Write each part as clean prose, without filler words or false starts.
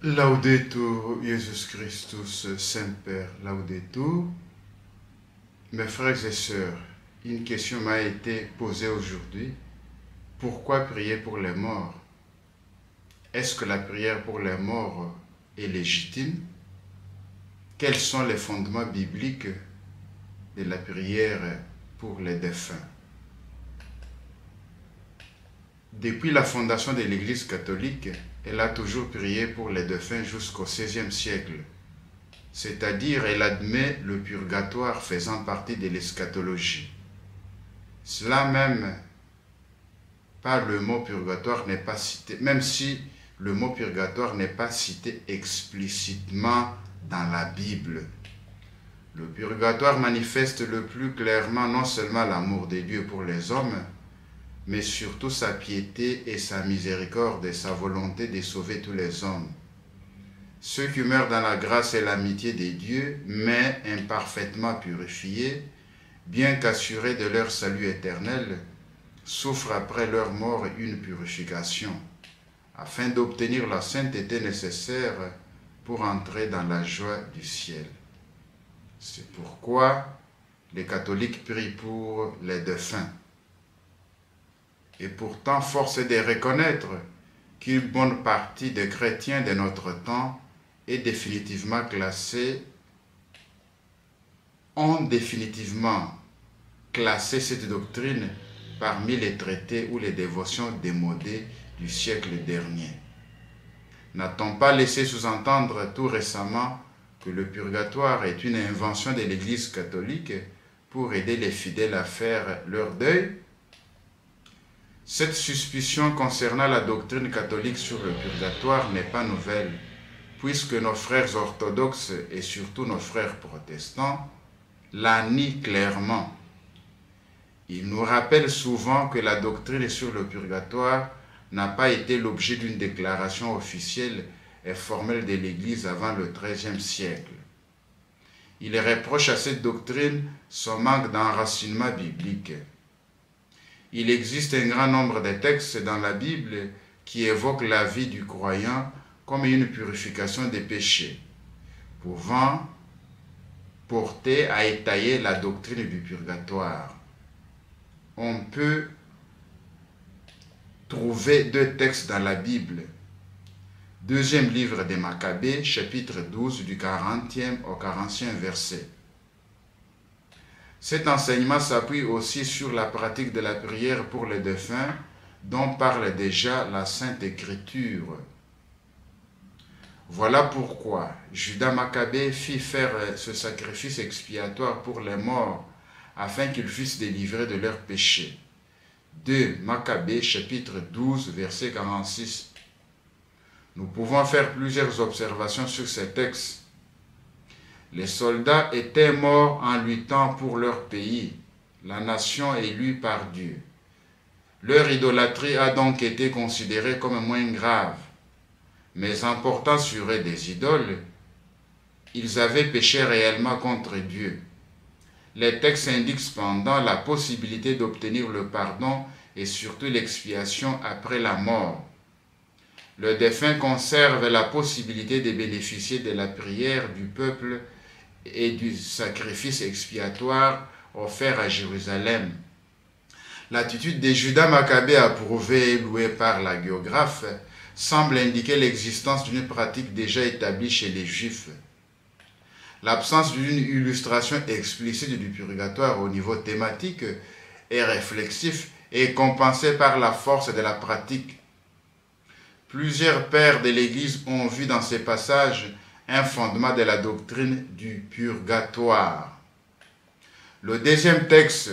Laudetur Jesus Christus, Saint-Père, Laudetur. Mes frères et sœurs, une question m'a été posée aujourd'hui. Pourquoi prier pour les morts? Est-ce que la prière pour les morts est légitime? Quels sont les fondements bibliques de la prière pour les défunts? Depuis la fondation de l'Église catholique, elle a toujours prié pour les défunts jusqu'au XVIe siècle. C'est-à-dire, elle admet le purgatoire faisant partie de l'eschatologie. Cela même, par le mot purgatoire n'est pas cité, même si le mot purgatoire n'est pas cité explicitement dans la Bible. Le purgatoire manifeste le plus clairement non seulement l'amour de Dieu pour les hommes, mais surtout sa piété et sa miséricorde et sa volonté de sauver tous les hommes. Ceux qui meurent dans la grâce et l'amitié des dieux, mais imparfaitement purifiés, bien qu'assurés de leur salut éternel, souffrent après leur mort une purification, afin d'obtenir la sainteté nécessaire pour entrer dans la joie du ciel. C'est pourquoi les catholiques prient pour les défunts. Et pourtant, force est de reconnaître qu'une bonne partie des chrétiens de notre temps ont définitivement classé cette doctrine parmi les traités ou les dévotions démodées du siècle dernier. N'a-t-on pas laissé sous-entendre tout récemment que le purgatoire est une invention de l'Église catholique pour aider les fidèles à faire leur deuil? Cette suspicion concernant la doctrine catholique sur le purgatoire n'est pas nouvelle, puisque nos frères orthodoxes et surtout nos frères protestants la nient clairement. Ils nous rappellent souvent que la doctrine sur le purgatoire n'a pas été l'objet d'une déclaration officielle et formelle de l'Église avant le XIIIe siècle. Ils reprochent à cette doctrine son manque d'enracinement biblique. Il existe un grand nombre de textes dans la Bible qui évoquent la vie du croyant comme une purification des péchés, pouvant porter à étayer la doctrine du purgatoire. On peut trouver deux textes dans la Bible. Deuxième livre des Maccabées, chapitre 12, du 40e au 45e verset. Cet enseignement s'appuie aussi sur la pratique de la prière pour les défunts, dont parle déjà la Sainte Écriture. Voilà pourquoi Judas Maccabée fit faire ce sacrifice expiatoire pour les morts, afin qu'ils fussent délivrés de leurs péchés. 2 Maccabées, chapitre 12, verset 46. Nous pouvons faire plusieurs observations sur ces textes. Les soldats étaient morts en luttant pour leur pays, la nation élue par Dieu. Leur idolâtrie a donc été considérée comme moins grave. Mais en portant sur eux des idoles, ils avaient péché réellement contre Dieu. Les textes indiquent cependant la possibilité d'obtenir le pardon et surtout l'expiation après la mort. Le défunt conserve la possibilité de bénéficier de la prière du peuple et du sacrifice expiatoire offert à Jérusalem. L'attitude de Judas Maccabée approuvée et louée par la géographe semble indiquer l'existence d'une pratique déjà établie chez les Juifs. L'absence d'une illustration explicite du purgatoire au niveau thématique et réflexif est compensée par la force de la pratique. Plusieurs pères de l'Église ont vu dans ces passages un fondement de la doctrine du purgatoire. Le deuxième texte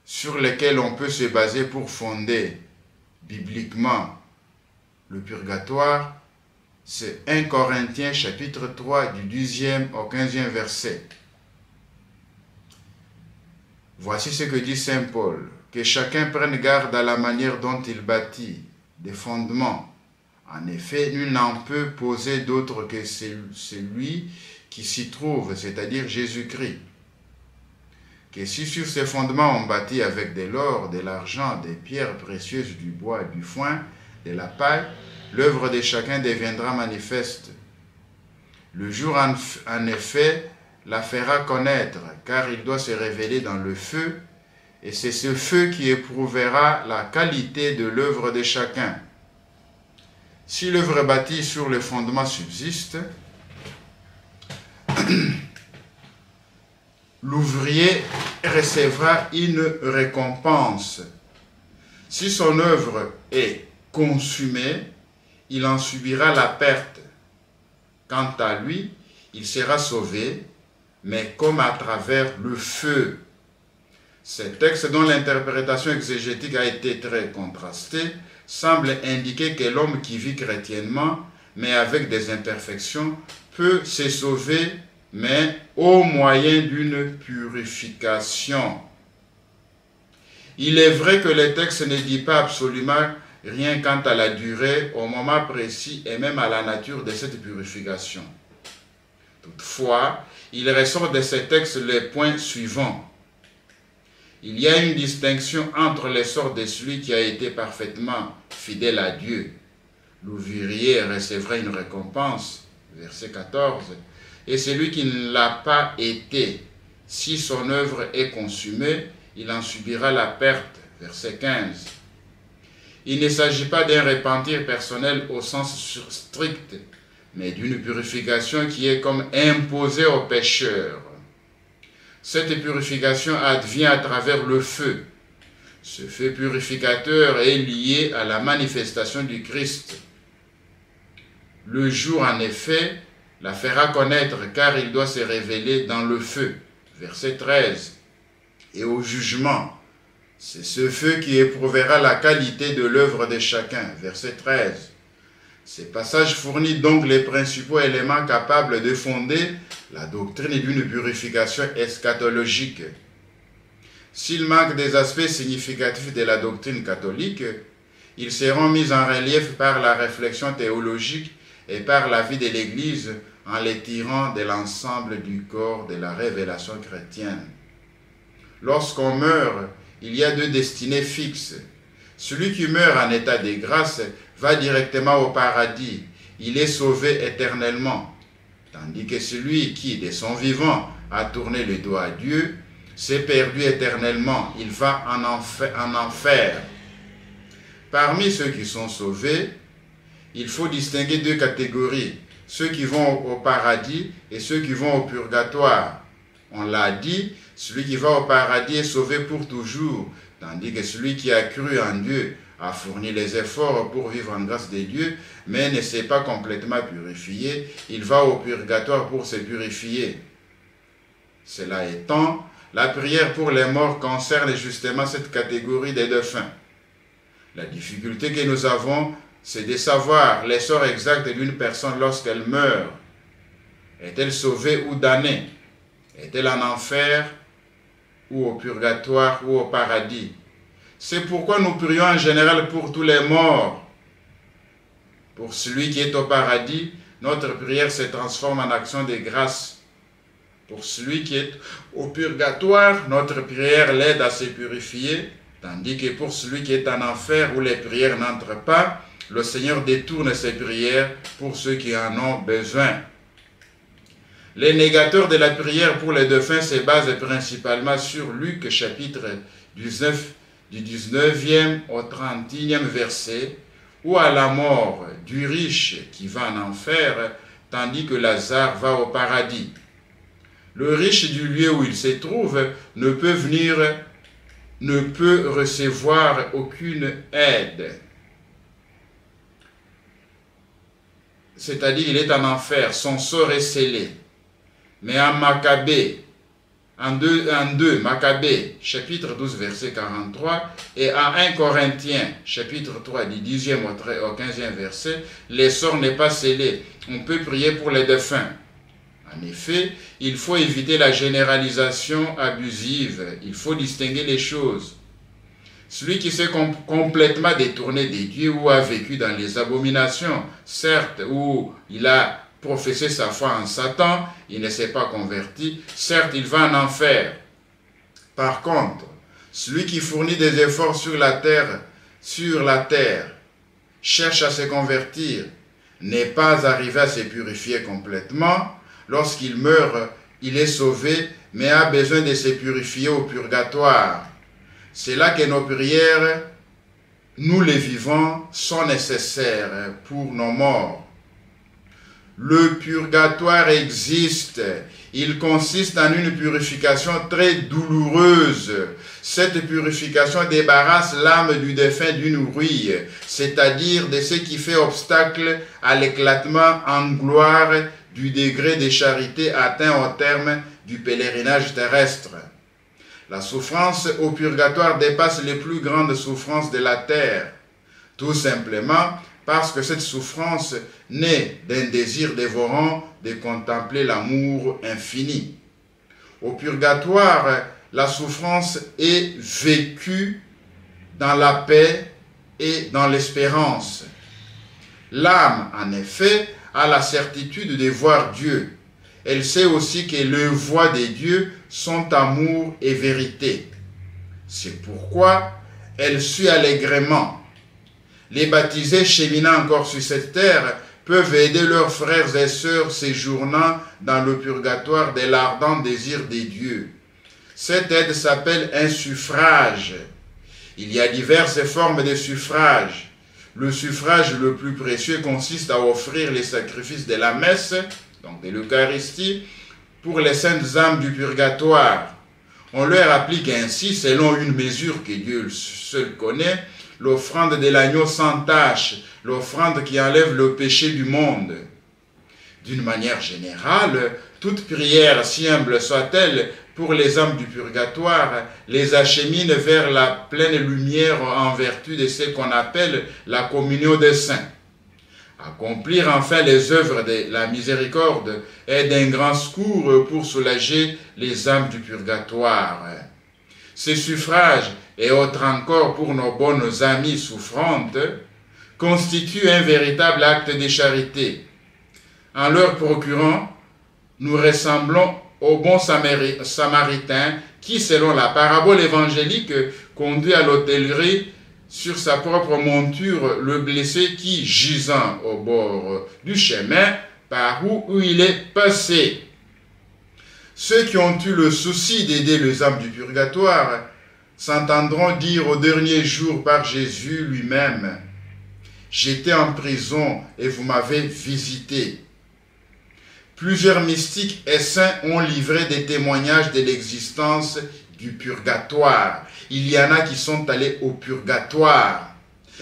sur lequel on peut se baser pour fonder bibliquement le purgatoire, c'est 1 Corinthiens chapitre 3 du 10e au 15e verset. Voici ce que dit Saint Paul, que chacun prenne garde à la manière dont il bâtit des fondements. En effet, nul n'en peut poser d'autre que celui qui s'y trouve, c'est-à-dire Jésus-Christ. Que si sur ces fondements on bâtit avec de l'or, de l'argent, des pierres précieuses, du bois, du foin, de la paille, l'œuvre de chacun deviendra manifeste. Le jour en effet la fera connaître, car il doit se révéler dans le feu, et c'est ce feu qui éprouvera la qualité de l'œuvre de chacun. Si l'œuvre bâtie sur le fondement subsiste, l'ouvrier recevra une récompense. Si son œuvre est consumée, il en subira la perte. Quant à lui, il sera sauvé, mais comme à travers le feu. Ces textes dont l'interprétation exégétique a été très contrastée semblent indiquer que l'homme qui vit chrétiennement, mais avec des imperfections, peut se sauver, mais au moyen d'une purification. Il est vrai que le texte ne dit pas absolument rien quant à la durée, au moment précis et même à la nature de cette purification. Toutefois, il ressort de ces textes les points suivants. Il y a une distinction entre les sortes de celui qui a été parfaitement fidèle à Dieu. L'ouvrier recevra une récompense, verset 14, et celui qui ne l'a pas été. Si son œuvre est consumée, il en subira la perte, verset 15. Il ne s'agit pas d'un repentir personnel au sens strict, mais d'une purification qui est comme imposée aux pécheurs. Cette purification advient à travers le feu. Ce feu purificateur est lié à la manifestation du Christ. Le jour, en effet, la fera connaître, car il doit se révéler dans le feu. Verset 13. Et au jugement, c'est ce feu qui éprouvera la qualité de l'œuvre de chacun. Verset 13. Ces passages fournissent donc les principaux éléments capables de fonder la doctrine d'une purification eschatologique. S'il manque des aspects significatifs de la doctrine catholique, ils seront mis en relief par la réflexion théologique et par la vie de l'Église en les tirant de l'ensemble du corps de la révélation chrétienne. Lorsqu'on meurt, il y a deux destinées fixes. Celui qui meurt en état de grâce va directement au paradis. Il est sauvé éternellement. Tandis que celui qui, de son vivant, a tourné le dos à Dieu, s'est perdu éternellement. Il va en enfer. Parmi ceux qui sont sauvés, il faut distinguer deux catégories. Ceux qui vont au paradis et ceux qui vont au purgatoire. On l'a dit, celui qui va au paradis est sauvé pour toujours, tandis que celui qui a cru en Dieu a fourni les efforts pour vivre en grâce de Dieu, mais ne s'est pas complètement purifié, il va au purgatoire pour se purifier. Cela étant, la prière pour les morts concerne justement cette catégorie des défunts. La difficulté que nous avons, c'est de savoir l'essor exact d'une personne lorsqu'elle meurt. Est-elle sauvée ou damnée? Est-elle en enfer ou au purgatoire ou au paradis? C'est pourquoi nous prions en général pour tous les morts. Pour celui qui est au paradis, notre prière se transforme en action de grâce. Pour celui qui est au purgatoire, notre prière l'aide à se purifier, tandis que pour celui qui est en enfer où les prières n'entrent pas, le Seigneur détourne ses prières pour ceux qui en ont besoin. Les négateurs de la prière pour les défunts se basent principalement sur Luc chapitre 19, du 19e au 31e verset, ou à la mort du riche qui va en enfer, tandis que Lazare va au paradis. Le riche du lieu où il se trouve ne peut recevoir aucune aide. C'est-à-dire, il est en enfer, son sort est scellé. Mais en Maccabée, en 2 Maccabée, chapitre 12, verset 43, et en 1 Corinthiens, chapitre 3, du 10e au 15e verset, l'essor n'est pas scellé. On peut prier pour les défunts. En effet, il faut éviter la généralisation abusive. Il faut distinguer les choses. Celui qui s'est complètement détourné des dieux ou a vécu dans les abominations, certes, où il a professé sa foi en Satan, il ne s'est pas converti, certes, il va en enfer. Par contre, celui qui fournit des efforts sur la terre, cherche à se convertir, n'est pas arrivé à se purifier complètement, lorsqu'il meurt, il est sauvé, mais a besoin de se purifier au purgatoire. C'est là que nos prières, nous les vivants, sont nécessaires pour nos morts. Le purgatoire existe. Il consiste en une purification très douloureuse. Cette purification débarrasse l'âme du défunt d'une rouille, c'est-à-dire de ce qui fait obstacle à l'éclatement en gloire du degré de charité atteint au terme du pèlerinage terrestre. La souffrance au purgatoire dépasse les plus grandes souffrances de la terre, tout simplement parce que cette souffrance naît d'un désir dévorant de contempler l'amour infini. Au purgatoire, la souffrance est vécue dans la paix et dans l'espérance. L'âme, en effet, a la certitude de voir Dieu. Elle sait aussi que les voies de Dieu sont amour et vérité. C'est pourquoi elle suit allègrement. Les baptisés cheminant encore sur cette terre peuvent aider leurs frères et sœurs séjournant dans le purgatoire de l'ardent désir des dieux. Cette aide s'appelle un suffrage. Il y a diverses formes de suffrage. Le suffrage le plus précieux consiste à offrir les sacrifices de la messe, donc de l'Eucharistie, pour les saintes âmes du purgatoire. On leur applique ainsi, selon une mesure que Dieu seul connaît, l'offrande de l'agneau sans tache, l'offrande qui enlève le péché du monde. D'une manière générale, toute prière, si humble soit-elle, pour les âmes du purgatoire, les achemine vers la pleine lumière en vertu de ce qu'on appelle la communion des saints. Accomplir enfin les œuvres de la miséricorde est d'un grand secours pour soulager les âmes du purgatoire. Ces suffrages, et autres encore pour nos bonnes amies souffrantes, constituent un véritable acte de charité. En leur procurant, nous ressemblons au bon samaritain qui, selon la parabole évangélique, conduit à l'hôtellerie sur sa propre monture le blessé qui, gisant au bord du chemin par où il est passé. Ceux qui ont eu le souci d'aider les âmes du purgatoire s'entendront dire au dernier jour par Jésus lui-même: « J'étais en prison et vous m'avez visité. » Plusieurs mystiques et saints ont livré des témoignages de l'existence du purgatoire. Il y en a qui sont allés au purgatoire.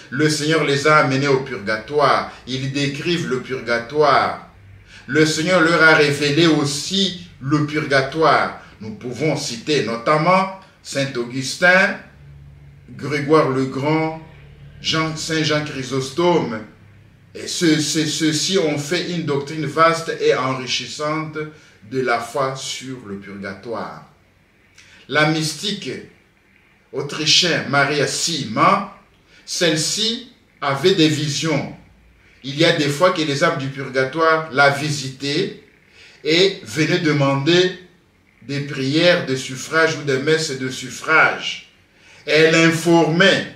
Le Seigneur les a amenés au purgatoire. Ils décrivent le purgatoire. Le Seigneur leur a révélé aussi le purgatoire. Nous pouvons citer notamment Saint Augustin, Grégoire le Grand, Saint Jean Chrysostome. Et ceux-ci ont fait une doctrine vaste et enrichissante de la foi sur le purgatoire. La mystique autrichienne Maria Sima, celle-ci avait des visions. Il y a des fois que les âmes du purgatoire la visitaient et venaient demander des prières de suffrage ou des messes de suffrage. Elle informait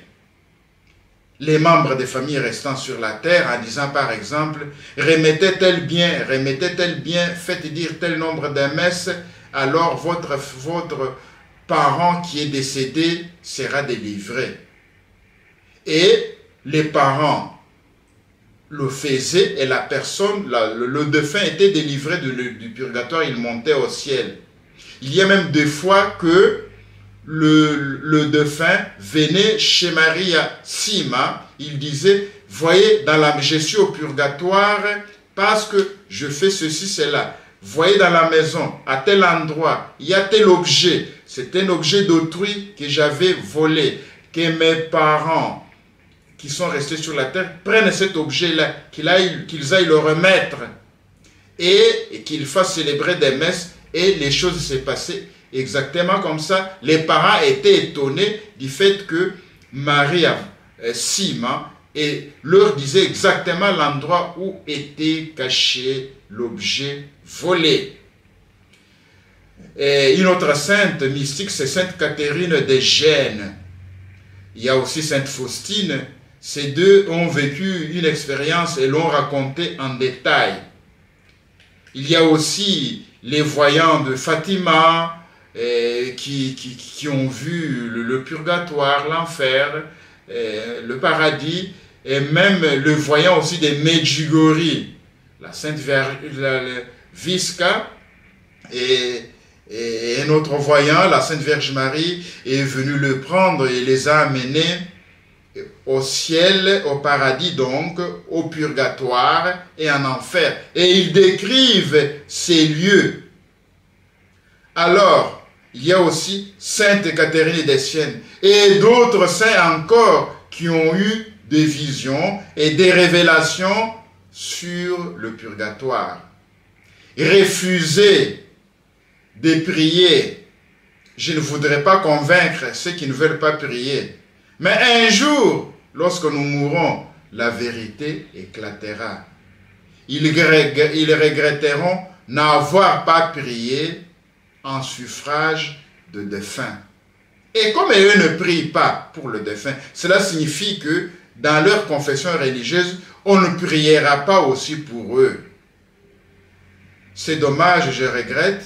les membres des familles restant sur la terre en disant par exemple: remettez-elle bien, faites dire tel nombre de messes, alors votre parent qui est décédé sera délivré. Et les parents le faisaient et la personne, le défunt était délivré du purgatoire, il montait au ciel. Il y a même des fois que le défunt venait chez Maria Sima, il disait: voyez, je suis au purgatoire parce que je fais ceci, cela. Voyez dans la maison, à tel endroit, il y a tel objet. C'est un objet d'autrui que j'avais volé, que mes parents qui sont restés sur la terre prennent cet objet-là, qu'ils aillent le remettre et qu'ils fassent célébrer des messes. Et les choses s'est passées exactement comme ça. Les parents étaient étonnés du fait que Maria Sima leur disait exactement l'endroit où était caché l'objet volé. Et une autre sainte mystique, c'est Sainte Catherine de Gênes. Il y a aussi Sainte Faustine. Ces deux ont vécu une expérience et l'ont racontée en détail. Il y a aussi les voyants de Fatima qui ont vu le purgatoire, l'enfer, le paradis, et même le voyant aussi des Medjugorje, la Sainte Visca, et un autre voyant, la Sainte Vierge Marie, est venu le prendre et les a amenés au ciel, au paradis donc, au purgatoire et en enfer. Et ils décrivent ces lieux. Alors, il y a aussi Sainte Catherine des Siennes et d'autres saints encore qui ont eu des visions et des révélations sur le purgatoire. Refuser de prier. Je ne voudrais pas convaincre ceux qui ne veulent pas prier. Mais un jour, lorsque nous mourrons, la vérité éclatera. Ils regretteront n'avoir pas prié en suffrage de défunt. Et comme eux ne prient pas pour le défunt, cela signifie que dans leur confession religieuse, on ne priera pas aussi pour eux. C'est dommage, je regrette.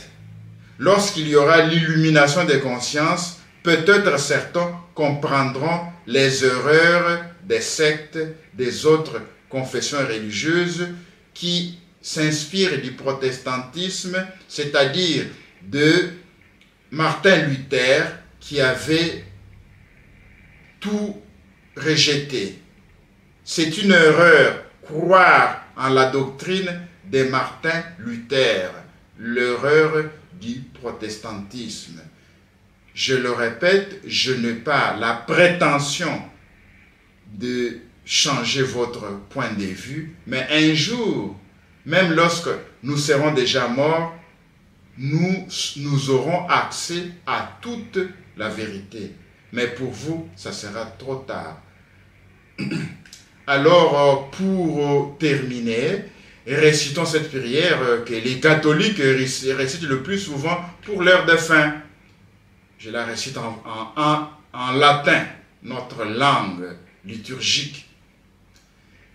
Lorsqu'il y aura l'illumination des consciences, peut-être certains comprendront les erreurs des sectes, des autres confessions religieuses qui s'inspirent du protestantisme, c'est-à-dire de Martin Luther qui avait tout rejeté. C'est une erreur croire en la doctrine de Martin Luther, l'erreur du protestantisme. Je le répète, je n'ai pas la prétention de changer votre point de vue, mais un jour, même lorsque nous serons déjà morts, nous aurons accès à toute la vérité. Mais pour vous, ça sera trop tard. Alors, pour terminer, récitons cette prière que les catholiques récitent le plus souvent pour leurs défunts. Je la récite en latin, notre langue liturgique.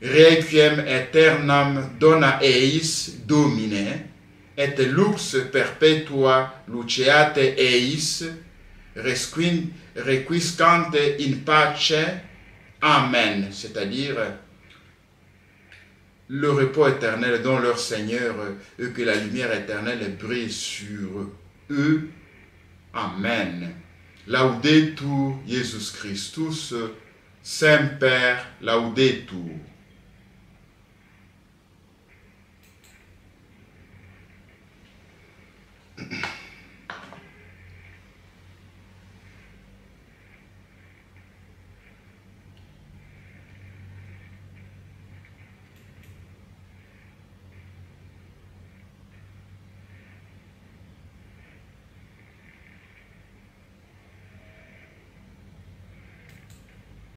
Requiem aeternam dona eis Domine, et lux perpetua luceate eis, requiescante in pace. Amen. C'est-à-dire le repos éternel dont leur Seigneur et que la lumière éternelle brille sur eux. Amen. Laudetur Jesus Christus, Semper Laudetur.